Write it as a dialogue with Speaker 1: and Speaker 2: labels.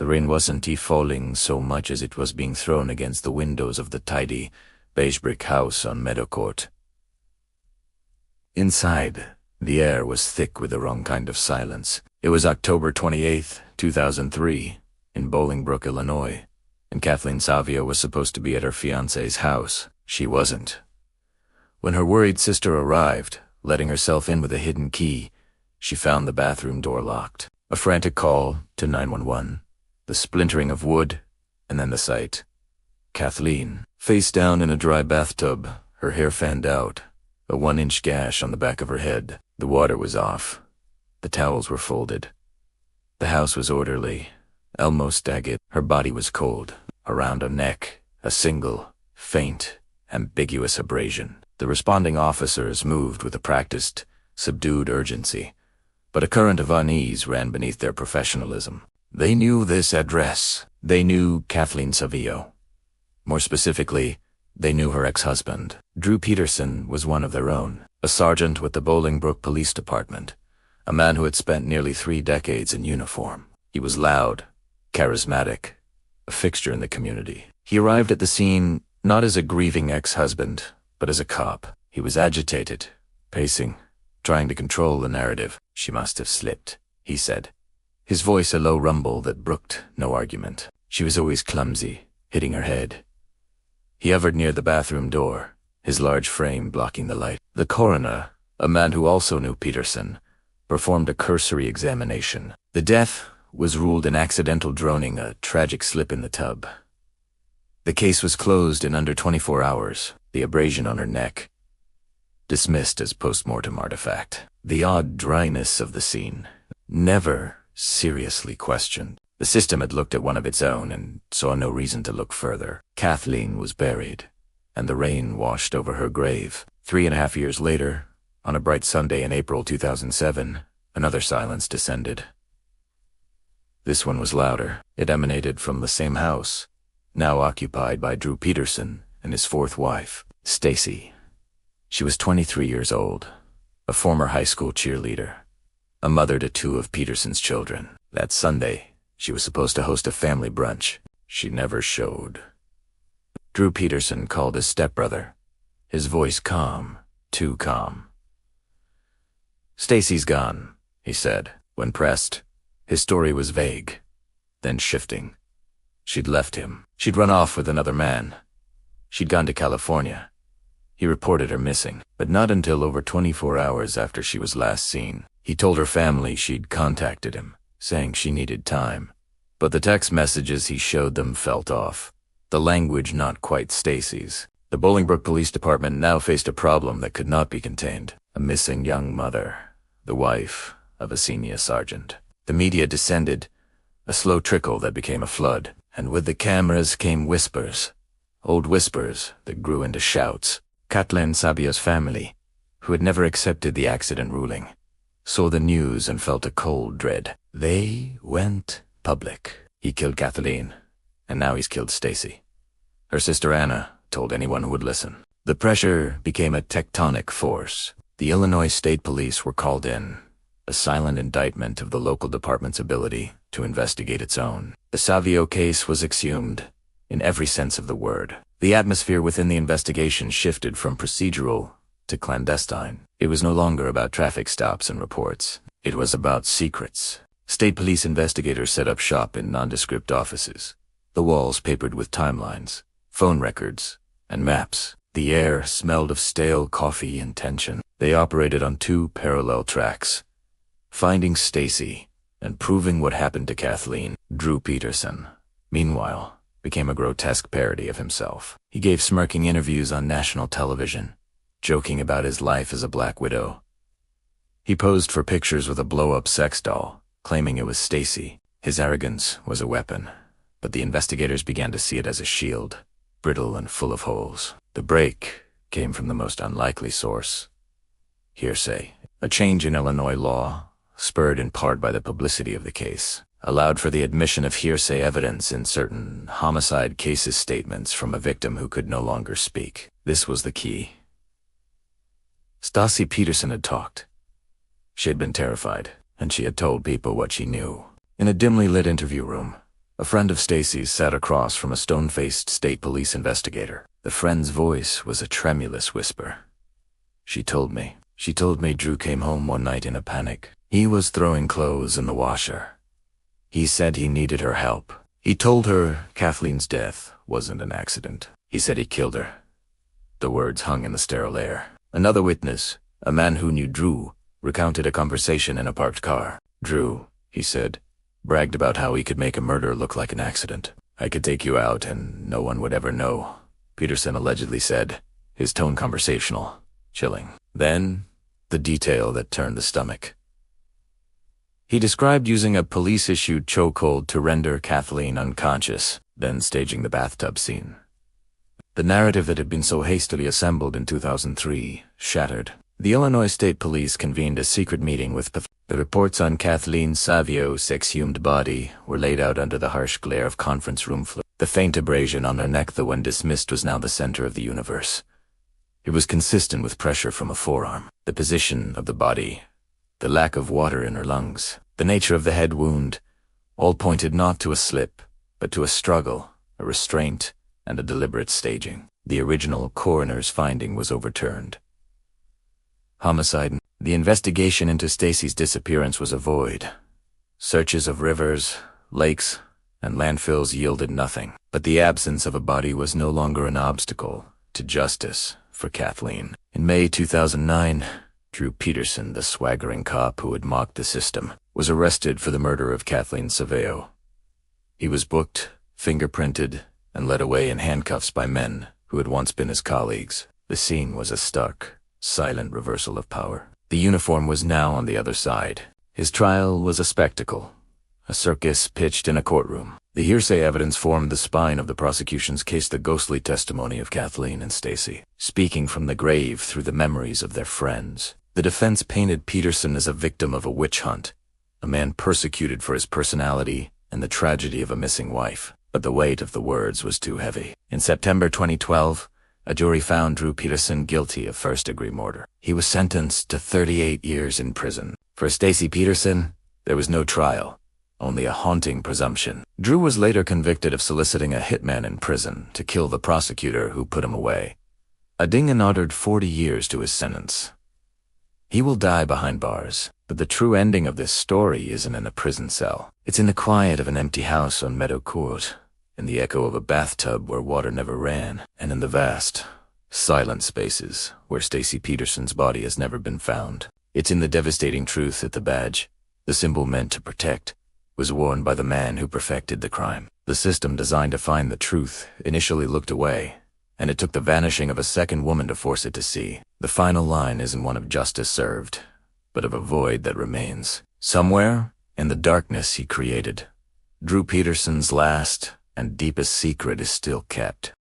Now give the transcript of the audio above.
Speaker 1: The rain wasn't falling so much as it was being thrown against the windows of the tidy, beige brick house on Meadow Court. Inside, the air was thick with the wrong kind of silence. It was October 28th, 2003, in Bolingbrook, Illinois, and Kathleen Savio was supposed to be at her fiancé's house. She wasn't. When her worried sister arrived, letting herself in with a hidden key, she found the bathroom door locked. A frantic call to 911, the splintering of wood, and then the sight. Kathleen, face down in a dry bathtub, her hair fanned out, a 1-inch gash on the back of her head. The water was off. The towels were folded. The house was orderly, almost agate. Her body was cold. Around her neck, a single, faint, ambiguous abrasion. The responding officers moved with a practiced, subdued urgency, but a current of unease ran beneath their professionalism. They knew this address. They knew Kathleen Savio. More specifically, they knew her ex-husband. Drew Peterson was one of their own, a sergeant with the Bolingbrook Police Department, a man who had spent nearly 3 decades in uniform. He was loud, charismatic, a fixture in the community. He arrived at the scene not as a grieving ex-husband, but as a cop. He was agitated, pacing, trying to control the narrative. "She must have slipped," he said, his voice a low rumble that brooked no argument. "She was always clumsy, hitting her head." He hovered near the bathroom door, his large frame blocking the light. The coroner, a man who also knew Peterson, performed a cursory examination. The death was ruled an accidental droning, a tragic slip in the tub. The case was closed in under 24 hours, the abrasion on her neck dismissed as post-mortem artifact. The odd dryness of the scene, never seriously questioned. The system had looked at one of its own and saw no reason to look further. Kathleen was buried, and the rain washed over her grave. 3.5 years later, on a bright Sunday in April 2007, another silence descended. This one was louder. It emanated from the same house, now occupied by Drew Peterson and his 4th wife, Stacy. She was 23 years old, a former high school cheerleader, a mother to 2 of Peterson's children. That Sunday, she was supposed to host a family brunch. She never showed. Drew Peterson called his stepbrother, his voice calm, too calm. "Stacy's gone," he said. When pressed, his story was vague, then shifting. She'd left him. She'd run off with another man. She'd gone to California. He reported her missing, but not until over 24 hours after she was last seen. He told her family she'd contacted him, saying she needed time. But the text messages he showed them felt off, the language not quite Stacy's. The Bolingbrook Police Department now faced a problem that could not be contained: a missing young mother, the wife of a senior sergeant. The media descended, a slow trickle that became a flood, and with the cameras came whispers, old whispers that grew into shouts. Kathleen Savio's family, who had never accepted the accident ruling, saw the news and felt a cold dread. They went public. He killed Kathleen, and now he's killed Stacy. Her sister Anna told anyone who would listen. The pressure became a tectonic force. The Illinois State Police were called in, a silent indictment of the local department's ability to investigate its own. The Savio case was exhumed, in every sense of the word. The atmosphere within the investigation shifted from procedural to clandestine. It was no longer about traffic stops and reports. It was about secrets. State police investigators set up shop in nondescript offices, the walls papered with timelines, phone records, and maps. The air smelled of stale coffee and tension. They operated on 2 parallel tracks: finding Stacy and proving what happened to Kathleen. Drew Peterson, meanwhile, became a grotesque parody of himself. He gave smirking interviews on national television, joking about his life as a black widow. He posed for pictures with a blow-up sex doll, claiming it was Stacy. His arrogance was a weapon, but the investigators began to see it as a shield, brittle and full of holes. The break came from the most unlikely source: hearsay. A change in Illinois law, spurred in part by the publicity of the case, allowed for the admission of hearsay evidence in certain homicide cases statements from a victim who could no longer speak. This was the key. Stacy Peterson had talked. She had been terrified, and she had told people what she knew. In a dimly lit interview room, A friend of Stacy's sat across from a stone-faced state police investigator. The friend's voice was a tremulous whisper. She told me Drew came home one night in a panic. He was throwing clothes in the washer. He said he needed her help. He told her Kathleen's death wasn't an accident. He said he killed her. The words hung in the sterile air. Another witness, a man who knew Drew, recounted a conversation in a parked car. Drew, he said, bragged about how he could make a murder look like an accident. I could take you out and no one would ever know, Peterson allegedly said, his tone conversational, chilling. Then, the detail that turned the stomach. He described using a police-issued chokehold to render Kathleen unconscious, then staging the bathtub scene. The narrative that had been so hastily assembled in 2003 shattered. The Illinois State Police convened a secret meeting with the reports on Kathleen Savio's exhumed body were laid out under the harsh glare of conference room floor. The faint abrasion on her neck that when dismissed was now the center of the universe. It was consistent with pressure from a forearm, the position of the body, the lack of water in her lungs, the nature of the head wound, all pointed not to a slip, but to a struggle, a restraint, and a deliberate staging. The original coroner's finding was overturned. Homicide. The investigation into Stacy's disappearance was a void. Searches of rivers, lakes, and landfills yielded nothing. But the absence of a body was no longer an obstacle to justice for Kathleen. In May 2009, Drew Peterson, the swaggering cop who had mocked the system, was arrested for the murder of Kathleen Savio. He was booked, fingerprinted, and led away in handcuffs by men who had once been his colleagues. The scene was a stark, silent reversal of power. The uniform was now on the other side. His trial was a spectacle, a circus pitched in a courtroom. The hearsay evidence formed the spine of the prosecution's case, the ghostly testimony of Kathleen and Stacy, speaking from the grave through the memories of their friends. The defense painted Peterson as a victim of a witch hunt, a man persecuted for his personality and the tragedy of a missing wife. But the weight of the words was too heavy. In September 2012, a jury found Drew Peterson guilty of first-degree murder. He was sentenced to 38 years in prison. For Stacy Peterson, there was no trial, only a haunting presumption. Drew was later convicted of soliciting a hitman in prison to kill the prosecutor who put him away. Adingan ordered 40 years to his sentence. He will die behind bars, but the true ending of this story isn't in a prison cell. It's in the quiet of an empty house on Meadow Court, in the echo of a bathtub where water never ran, and in the vast, silent spaces where Stacy Peterson's body has never been found. It's in the devastating truth that the badge, the symbol meant to protect, was worn by the man who perfected the crime. The system designed to find the truth initially looked away, and it took the vanishing of a second woman to force it to see. The final line isn't one of justice served, but of a void that remains. Somewhere, in the darkness he created, Drew Peterson's last and deepest secret is still kept.